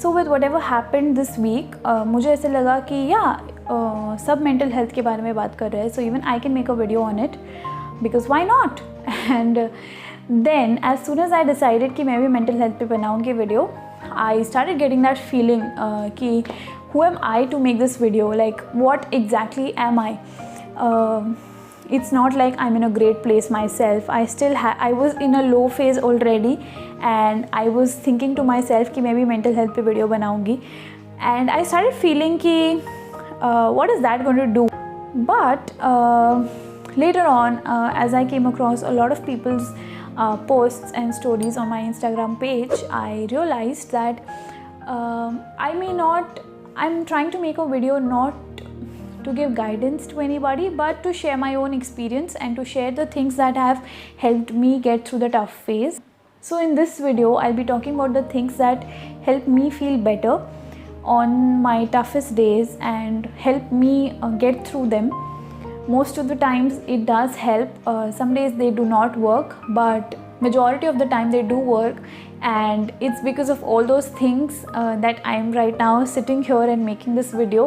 So with whatever happened this week मुझे ऐसे लगा कि सब मेंटल हेल्थ के बारे में बात कर रहे हैं, so even I can make a video on it because why not. And then as soon as I decided कि मैं भी मेंटल हेल्थ पे बनाऊँगी video, I started getting that feeling कि who am I to make this video, like what exactly am I. It's not like I'm in a great place myself. I was in a low phase already and I was thinking to myself कि मैं भी mental health पे video बनाऊँगी, and I started feeling कि what is that going to do. But later on as I came across a lot of people's posts and stories on my Instagram page, I realized that I'm trying to make a video not to give guidance to anybody, but to share my own experience and to share the things that have helped me get through the tough phase. So in this video, I'll be talking about the things that help me feel better on my toughest days and help me get through them. Most of the times it does help. Some days they do not work, but majority of the time they do work, and it's because of all those things that I am right now sitting here and making this video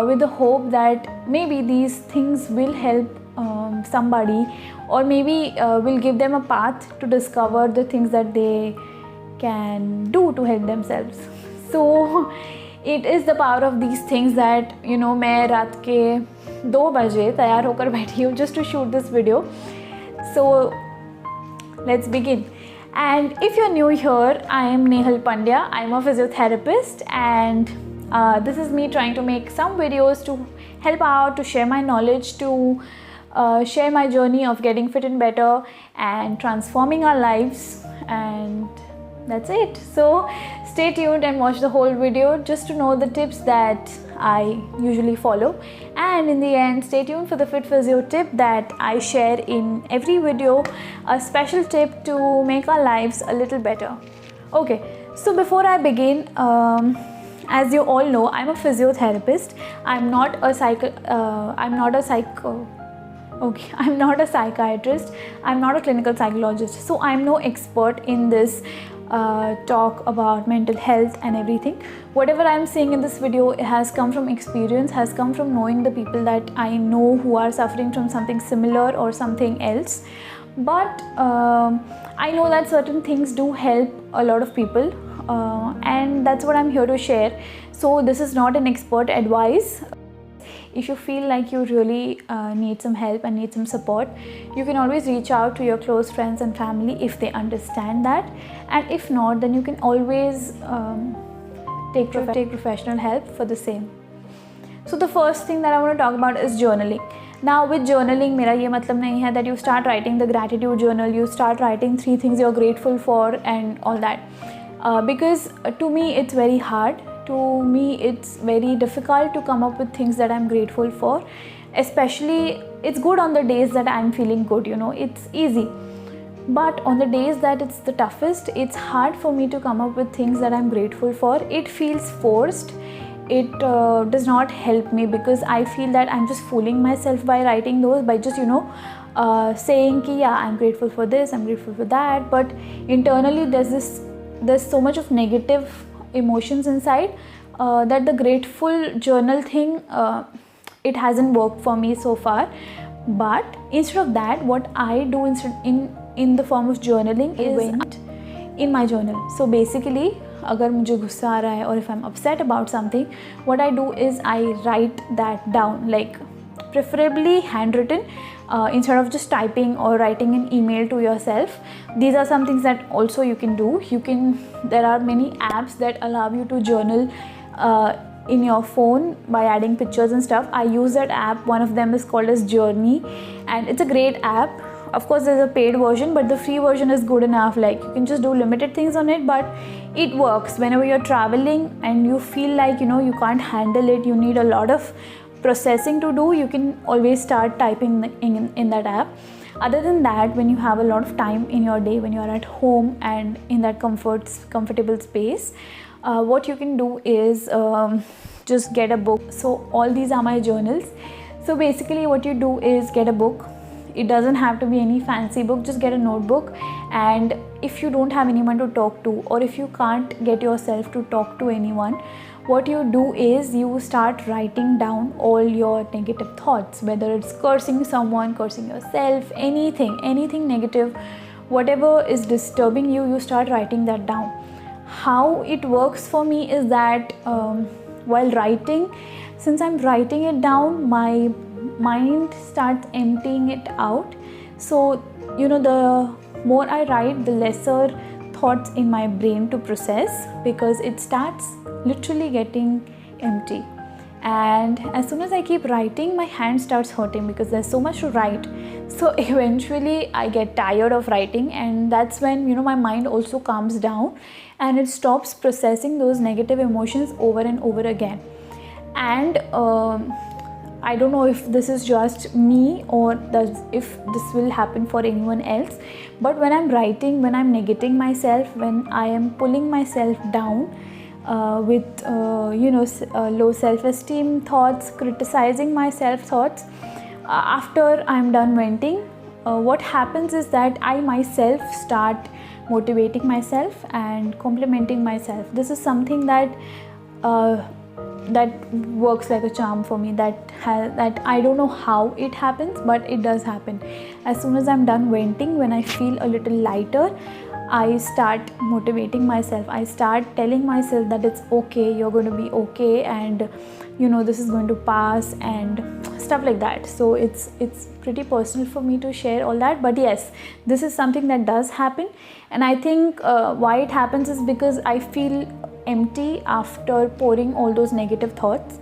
with the hope that maybe these things will help somebody, or maybe will give them a path to discover the things that they can do to help themselves. So it is the power of these things that मैं रात के 2 बजे तैयार होकर बैठी हूँ just to shoot this video. So let's begin. And if you're new here, I am Nehal Pandya. I'm a physiotherapist, and this is me trying to make some videos to help out, to share my knowledge, to share my journey of getting fit and better and transforming our lives, and that's it. So stay tuned and watch the whole video just to know the tips that I usually follow, and in the end stay tuned for the Fit Physio tip that I share in every video, a special tip to make our lives a little better. Okay, so before I begin, as you all know, I'm a physiotherapist. I'm not a psychiatrist. I'm not a clinical psychologist, so I'm no expert in this talk about mental health and everything. Whatever I'm saying in this video has come from experience, has come from knowing the people that I know who are suffering from something similar or something else. But I know that certain things do help a lot of people, and that's what I'm here to share. So this is not an expert advice. If you feel like you really need some help and need some support, you can always reach out to your close friends and family if they understand that, and if not, then you can always take professional help for the same. So the first thing that I want to talk about is journaling. Now with journaling, मेरा ये मतलब नहीं है that you start writing the gratitude journal, you start writing 3 things you're grateful for and all that, because to me it's very hard. To me it's very difficult to come up with things that I'm grateful for. Especially it's good on the days that I'm feeling good, it's easy. But on the days that it's the toughest, it's hard for me to come up with things that I'm grateful for. It feels forced. It does not help me because I feel that I'm just fooling myself by writing those, by just saying ki I'm grateful for this, I'm grateful for that, but internally there's so much of negative emotions inside that the grateful journal thing, it hasn't worked for me so far. But instead of that, what I do in the form of journaling is in my journal. So basically, अगर मुझे गुस्सा आ रहा है or if I'm upset about something, what I do is I write that down, like preferably handwritten, instead of just typing or writing an email to yourself. These are some things that also you can do. There are many apps that allow you to journal in your phone by adding pictures and stuff. I use that app. One of them is called as Journey, and it's a great app. Of course there's a paid version, but the free version is good enough. Like you can just do limited things on it, but it works whenever you're traveling and you feel like you can't handle it, you need a lot of processing to do. You can always start typing in that app. Other than that, when you have a lot of time in your day, when you are at home and in that comfortable space, what you can do is just get a book. So all these are my journals. So basically what you do is get a book. It doesn't have to be any fancy book. Just get a notebook, and if you don't have anyone to talk to, or if you can't get yourself to talk to anyone, what you do is you start writing down all your negative thoughts, whether it's cursing someone, cursing yourself, anything negative, whatever is disturbing you, you start writing that down. How it works for me is that while writing, since I'm writing it down, my mind starts emptying it out. So the more I write, the lesser thoughts in my brain to process, because it starts literally getting empty. And as soon as I keep writing, my hand starts hurting because there's so much to write. So eventually I get tired of writing, and that's when my mind also calms down and it stops processing those negative emotions over and over again. And I don't know if this is just me or if this will happen for anyone else, but when I'm writing, when I'm negating myself, when I am pulling myself down with low self-esteem thoughts, criticizing myself thoughts, after I'm done venting, what happens is that I myself start motivating myself and complimenting myself. This is something that works like a charm for me, that I don't know how it happens, but it does happen. As soon as I'm done venting, when I feel a little lighter, I start motivating myself. I start telling myself that it's okay, you're going to be okay, and this is going to pass, and stuff like that. So it's pretty personal for me to share all that, but yes, this is something that does happen. And I think why it happens is because I feel empty after pouring all those negative thoughts.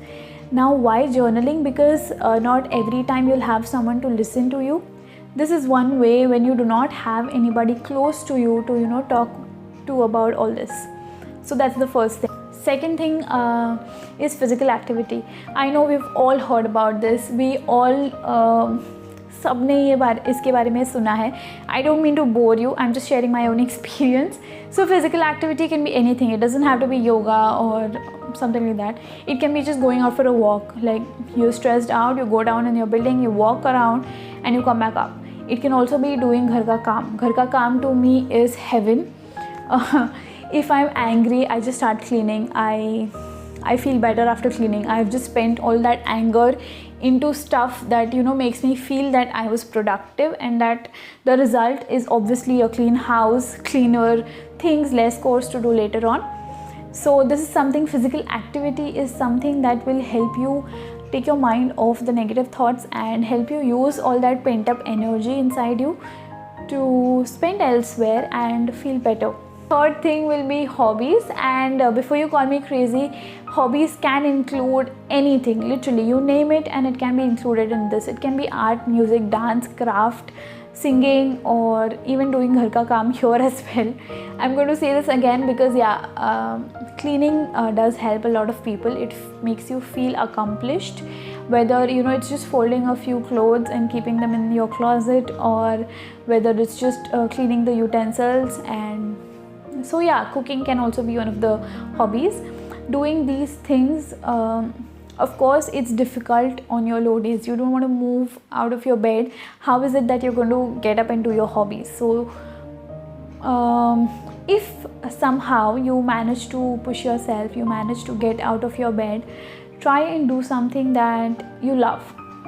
Now, why journaling? Because not every time you'll have someone to listen to you. This is one way when you do not have anybody close to you to talk to about all this. So that's the first thing. Second thing is physical activity. I know we've all heard about this. We all सबने इसके बारे में सुना है. I don't mean to bore you. I'm just sharing my own experience. So physical activity can be anything. It doesn't have to be yoga or something like that. It can be just going out for a walk. Like you're stressed out, you go down in your building, you walk around, and you come back up. It can also be doing घर का काम. घर का काम to me is heaven. If I'm angry, I just start cleaning. I feel better after cleaning. I've just spent all that anger into stuff that makes me feel that I was productive, and that the result is obviously a clean house, cleaner things, less chores to do later on. So this is something, physical activity is something that will help you take your mind off the negative thoughts and help you use all that pent up energy inside you to spend elsewhere and feel better. Third thing will be hobbies, and before you call me crazy, hobbies can include anything, literally you name it and it can be included in this. It can be art, music, dance, craft, singing, or even doing ghar ka kaam here as well. I'm going to say this again because cleaning does help a lot of people. It makes you feel accomplished, whether it's just folding a few clothes and keeping them in your closet, or whether it's just cleaning the utensils. And so cooking can also be one of the hobbies. Doing these things, of course it's difficult on your low days. You don't want to move out of your bed. How is it that you're going to get up and do your hobbies? So if somehow you manage to push yourself, you manage to get out of your bed, try and do something that you love,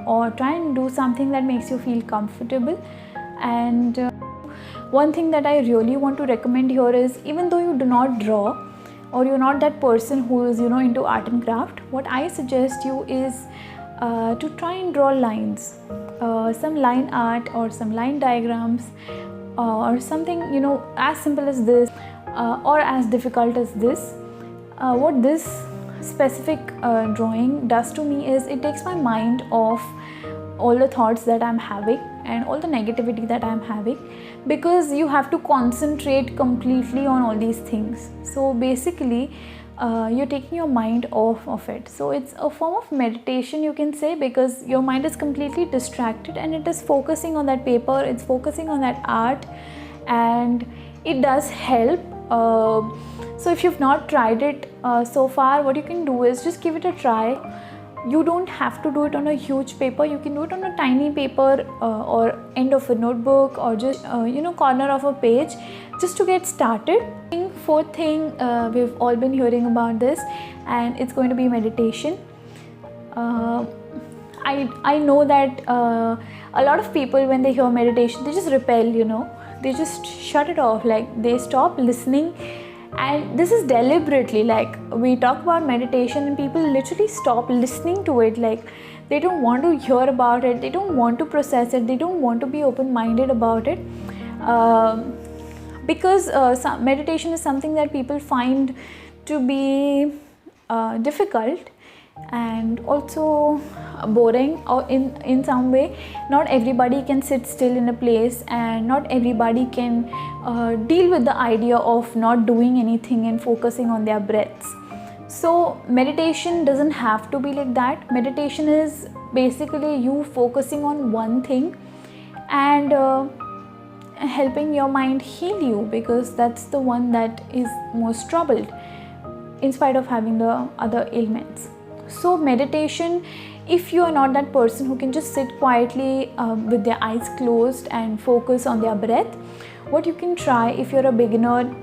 or try and do something that makes you feel comfortable. And one thing that I really want to recommend here is, even though you do not draw, or you're not that person who is into art and craft, what I suggest you is to try and draw lines, some line art or some line diagrams, or something as simple as this, or as difficult as this. What this specific drawing does to me is, it takes my mind off all the thoughts that I'm having and all the negativity that I'm having, because you have to concentrate completely on all these things. So basically you're taking your mind off of it. So it's a form of meditation, you can say, because your mind is completely distracted and it is focusing on that paper, it's focusing on that art, and it does help. So if you've not tried it so far, what you can do is just give it a try. You don't have to do it on a huge paper. You can do it on a tiny paper or end of a notebook, or just corner of a page, just to get started. Fourth thing, we've all been hearing about this, and it's going to be meditation. I know that a lot of people, when they hear meditation, they just repel, they just shut it off, like they stop listening. And this is deliberately, like we talk about meditation and people literally stop listening to it, like they don't want to hear about it, they don't want to process it, they don't want to be open-minded about it, because meditation is something that people find to be difficult and also boring, or in some way. Not everybody can sit still in a place, and not everybody can deal with the idea of not doing anything and focusing on their breaths. So meditation doesn't have to be like that. Meditation is basically you focusing on one thing and helping your mind heal you, because that's the one that is most troubled in spite of having the other ailments. So meditation, if you are not that person who can just sit quietly with their eyes closed and focus on their breath, what you can try, if you're a beginner,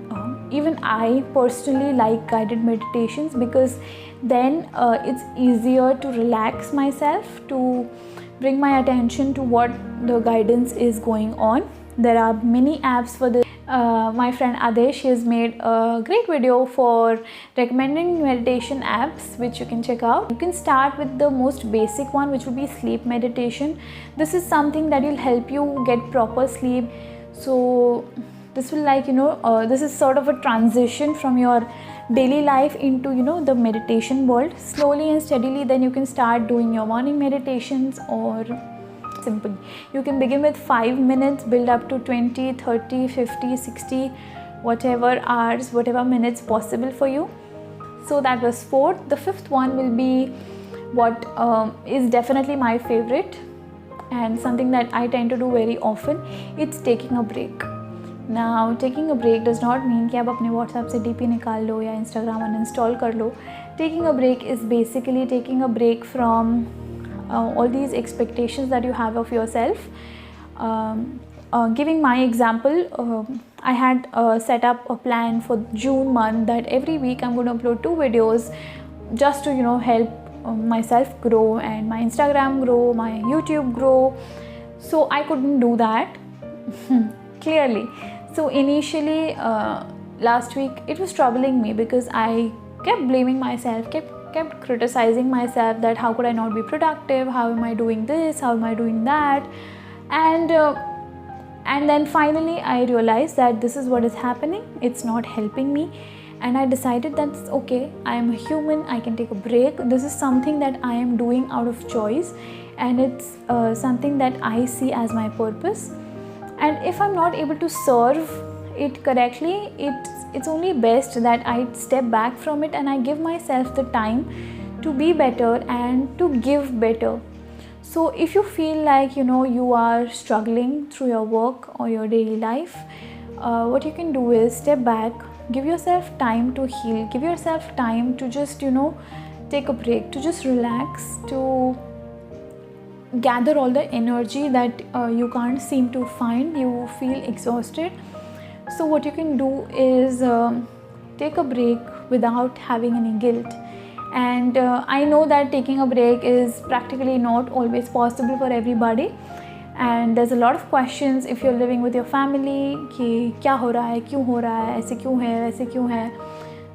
even I personally like guided meditations, because then it's easier to relax myself, to bring my attention to what the guidance is going on. There are many apps for this. My friend Adesh has made a great video for recommending meditation apps, which you can check out. You can start with the most basic one, which would be sleep meditation. This is something that will help you get proper sleep. So this will, like, this is sort of a transition from your daily life into, the meditation world. Slowly and steadily, then you can start doing your morning meditations, or simple. You can begin with 5 minutes, build up to 20, 30, 50, 60, whatever hours, whatever minutes possible for you. So that was fourth. The fifth one will be what is definitely my favorite and something that I tend to do very often. It's taking a break. Now, taking a break does not mean कि आप अपने WhatsApp से DP निकाल लो या Instagram uninstall कर लो. Taking a break is basically taking a break from all these expectations that you have of yourself. Giving my example, I had set up a plan for June month that every week I'm going to upload 2 videos just to help myself grow and my Instagram grow, my YouTube grow. So I couldn't do that clearly. So initially last week it was troubling me, because I kept blaming myself, kept criticizing myself that how could I not be productive, how am I doing this, how am I doing that, and then finally I realized that this is what is happening. It's not helping me, and I decided that's okay. I am a human, I can take a break. This is something that I am doing out of choice, and it's something that I see as my purpose. And if I'm not able to serve it correctly, it's only best that I step back from it and I give myself the time to be better and to give better. So if you feel like you are struggling through your work or your daily life, what you can do is step back, give yourself time to heal, give yourself time to just take a break, to just relax, to gather all the energy that you can't seem to find. You feel exhausted. So what you can do is take a break without having any guilt. And I know that taking a break is practically not always possible for everybody, and there's a lot of questions if you're living with your family कि क्या हो रहा है, क्यों हो रहा है, ऐसे क्यों है, वैसे क्यों है.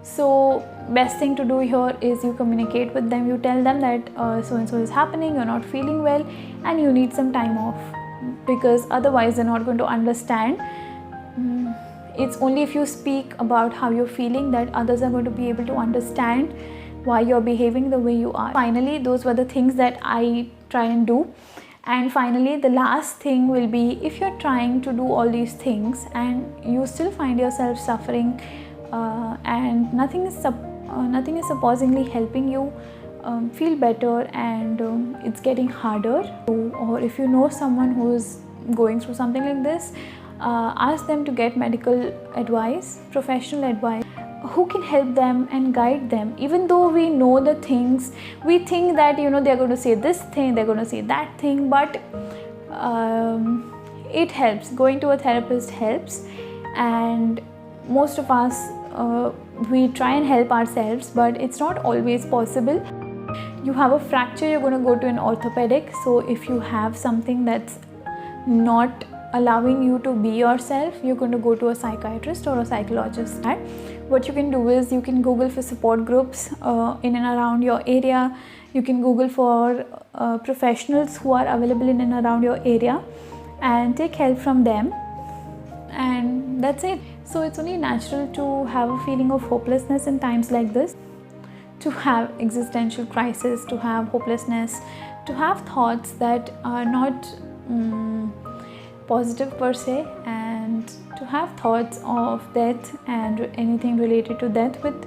So best thing to do here is you communicate with them. You tell them that so and so is happening, you're not feeling well and you need some time off, because otherwise they're not going to understand. It's only if you speak about how you're feeling that others are going to be able to understand why you're behaving the way you are. Finally, those were the things that I try and do. And finally, the last thing will be, if you're trying to do all these things and you still find yourself suffering and nothing is supposedly helping you feel better, and it's getting harder, or if you know someone who's going through something like this, ask them to get medical advice, professional advice. who can help them and guide them. Even though we know the things, we think that they're going to say this thing, they're going to say that thing, but it helps. Going to a therapist helps, and most of us we try and help ourselves, but it's not always possible. You have a fracture, you're going to go to an orthopedic. So if you have something that's not allowing you to be yourself, you're going to go to a psychiatrist or a psychologist. What you can do is you can Google for support groups in and around your area. You can Google for professionals who are available in and around your area and take help from them, and that's it. So it's only natural to have a feeling of hopelessness in times like this, to have existential crisis, to have hopelessness, to have thoughts that are not positive per se, and to have thoughts of death and anything related to death, with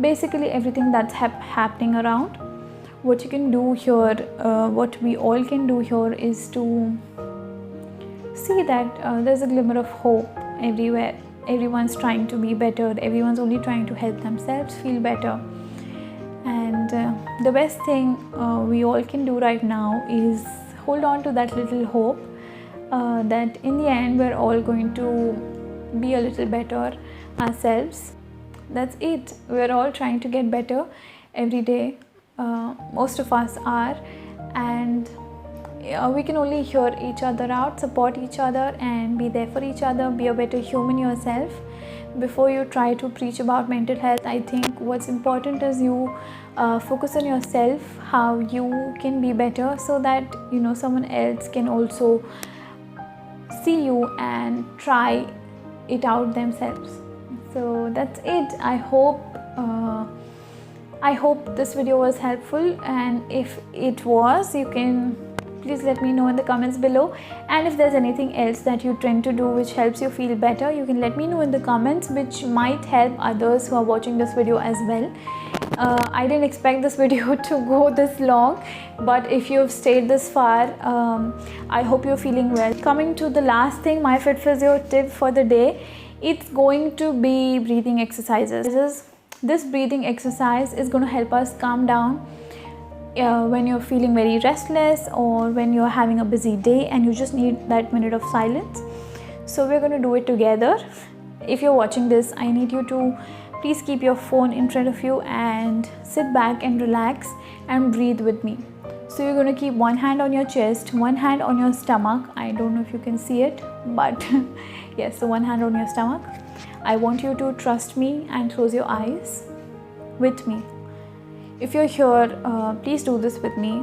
basically everything that's happening around. What you can do here, what we all can do here, is to see that there's a glimmer of hope everywhere. Everyone's trying to be better, everyone's only trying to help themselves feel better. And the best thing we all can do right now is hold on to that little hope that in the end we're all going to be a little better ourselves. That's it. We're all trying to get better every day. Most of us are, and we can only hear each other out, support each other, and be there for each other. Be a better human yourself. Before you try to preach about mental health, I think what's important is you focus on yourself, how you can be better, so that someone else can also see you and try it out themselves. So that's it. I hope this video was helpful, and if it was, you can please let me know in the comments below. And if there's anything else that you tend to do which helps you feel better, you can let me know in the comments, which might help others who are watching this video as well. I didn't expect this video to go this long, but if you've stayed this far, I hope you're feeling well. Coming to the last thing, my Fit Physio tip for the day, it's going to be breathing exercises. This breathing exercise is going to help us calm down when you're feeling very restless, or when you're having a busy day and you just need that minute of silence. So we're going to do it together. If you're watching this, I need you to please keep your phone in front of you and sit back and relax and breathe with me. So you're going to keep one hand on your chest, one hand on your stomach. I don't know if you can see it, but yes, so one hand on your stomach. I want you to trust me and close your eyes with me. If you're here, please do this with me,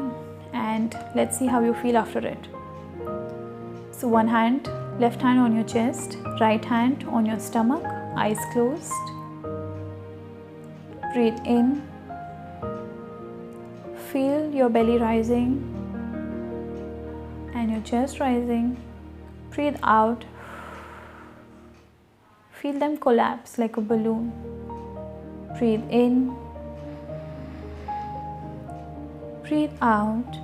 and let's see how you feel after it. So one hand, left hand on your chest, right hand on your stomach, eyes closed. Breathe in. Feel your belly rising and your chest rising. Breathe out. Feel them collapse like a balloon. Breathe in. Breathe out.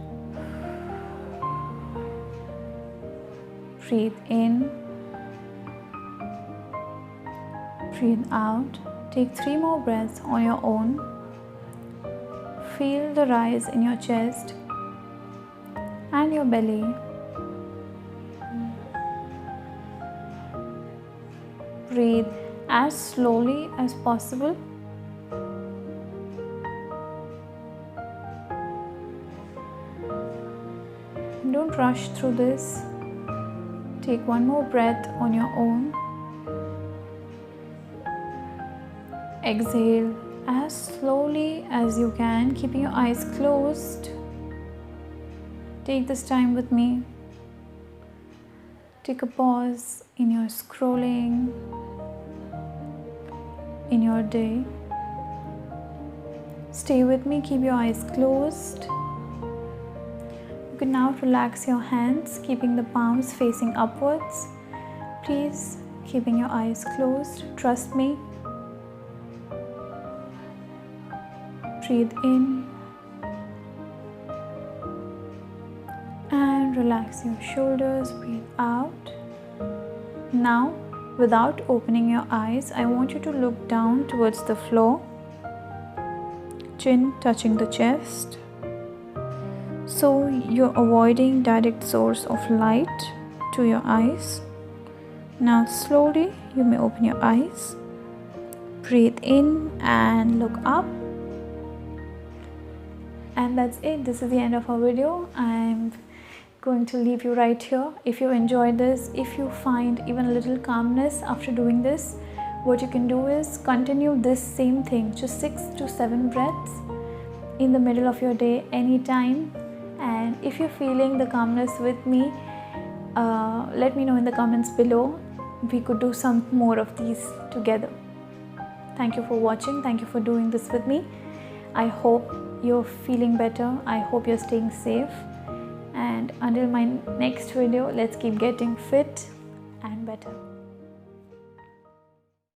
Breathe in. Breathe out. Take 3 more breaths on your own. Feel the rise in your chest and your belly. Breathe as slowly as possible. Don't rush through this. Take 1 more breath on your own. Exhale as slowly as you can, keeping your eyes closed. Take this time with me. Take a pause in your scrolling, in your day. Stay with me, keep your eyes closed. You can now relax your hands, keeping the palms facing upwards. Please, keeping your eyes closed, trust me. Breathe in and relax your shoulders. Breathe out. Now without opening your eyes, I want you to look down towards the floor, chin touching the chest. So you're avoiding direct source of light to your eyes. Now slowly you may open your eyes. Breathe in and look up. And that's it. This is the end of our video. I'm going to leave you right here. If you enjoyed this, if you find even a little calmness after doing this, what you can do is continue this same thing, just 6 to 7 breaths in the middle of your day, anytime. And if you're feeling the calmness with me, let me know in the comments below. We could do some more of these together. Thank you for watching. Thank you for doing this with me. I hope you're feeling better. I hope you're staying safe. And until my next video, let's keep getting fit and better.